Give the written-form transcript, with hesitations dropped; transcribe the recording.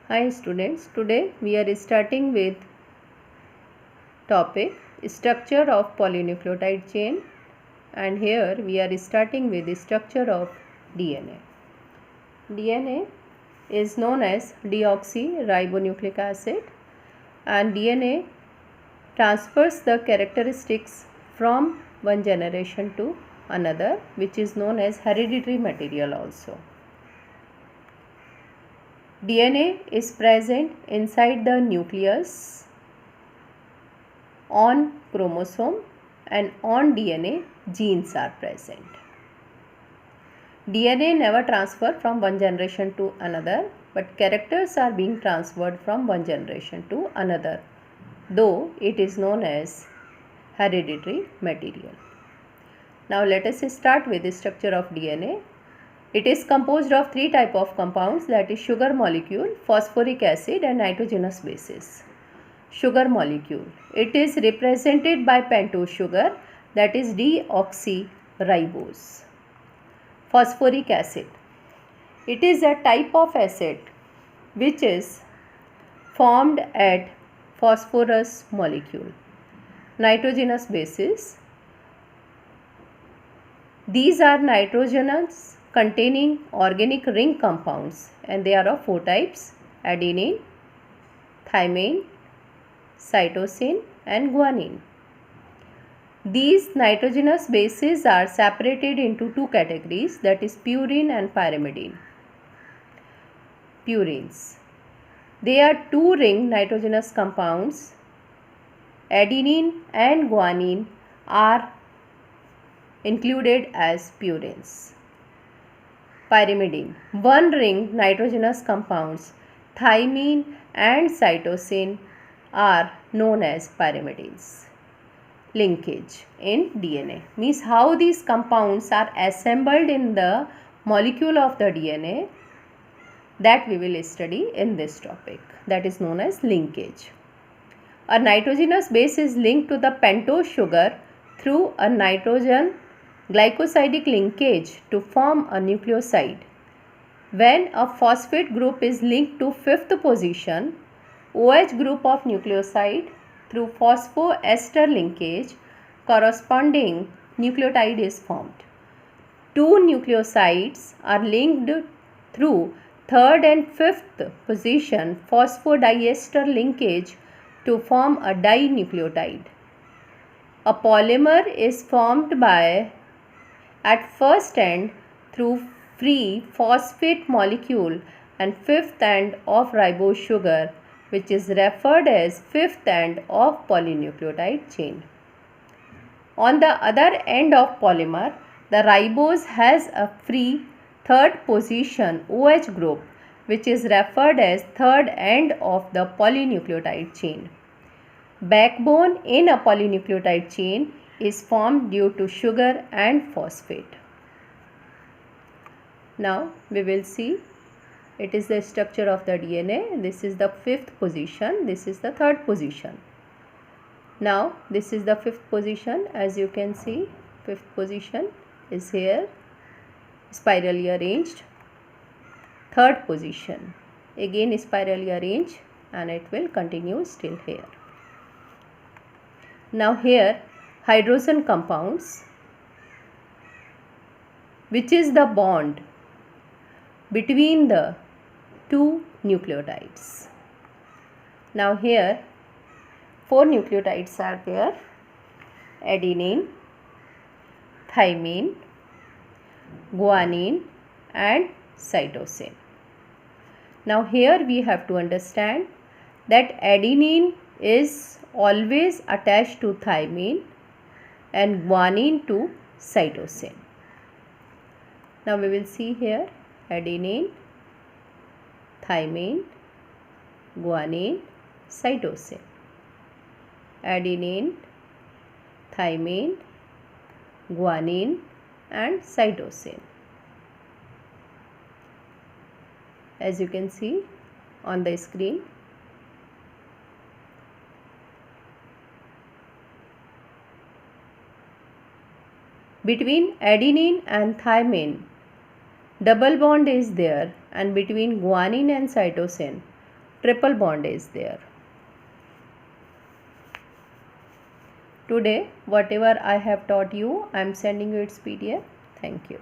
Hi students, today we are starting with topic structure of polynucleotide chain, and here we are starting with the structure of DNA. DNA is known as deoxyribonucleic acid, and DNA transfers the characteristics from one generation to another, which is known as hereditary material also. DNA is present inside the nucleus, on chromosome, and on DNA genes are present. DNA never transfer from one generation to another, but characters are being transferred from one generation to another, though it is known as hereditary material. Now let us start with the structure of DNA. It is composed of three types of compounds, that is sugar molecule, phosphoric acid and nitrogenous bases. Sugar molecule, it is represented by pentose sugar, that is deoxyribose. Phosphoric acid, it is a type of acid which is formed at phosphorus molecule. Nitrogenous bases, these are nitrogenous containing organic ring compounds, and they are of four types: adenine, thymine, cytosine and guanine. These nitrogenous bases are separated into two categories, that is purine and pyrimidine. Purines, they are two ring nitrogenous compounds. Adenine and guanine are included as purines. Pyrimidine, one ring nitrogenous compounds. Thymine and cytosine are known as pyrimidines. Linkage in DNA means how these compounds are assembled in the molecule of the DNA, that we will study in this topic, that is known as linkage. A nitrogenous base is linked to the pentose sugar through a nitrogen glycosidic linkage to form a nucleoside. When a phosphate group is linked to fifth position, OH group of nucleoside through phosphoester linkage, corresponding nucleotide is formed. Two nucleosides are linked through third and fifth position phosphodiester linkage to form a dinucleotide. A polymer is formed by at first end through free phosphate molecule and fifth end of ribose sugar, which is referred as fifth end of polynucleotide chain. On the other end of polymer, the ribose has a free third position OH group, which is referred as third end of the polynucleotide chain. Backbone in a polynucleotide chain is formed due to sugar and phosphate. Now we will see, it is the structure of the DNA. This is the fifth position, this is the third position. Now this is the fifth position. As you can see, fifth position is here, spirally arranged. Third position again spirally arranged, and it will continue still here. Now here hydrogen compounds, which is the bond between the two nucleotides. Now here four nucleotides are there: adenine, thymine, guanine and cytosine. Now here we have to understand that adenine is always attached to thymine and guanine to cytosine. Now we will see here adenine, thymine, guanine, cytosine. Adenine, thymine, guanine and cytosine. As you can see on the screen. Between adenine and thymine, double bond is there, and between guanine and cytosine, triple bond is there. Today, whatever I have taught you, I am sending you its PDF. Thank you.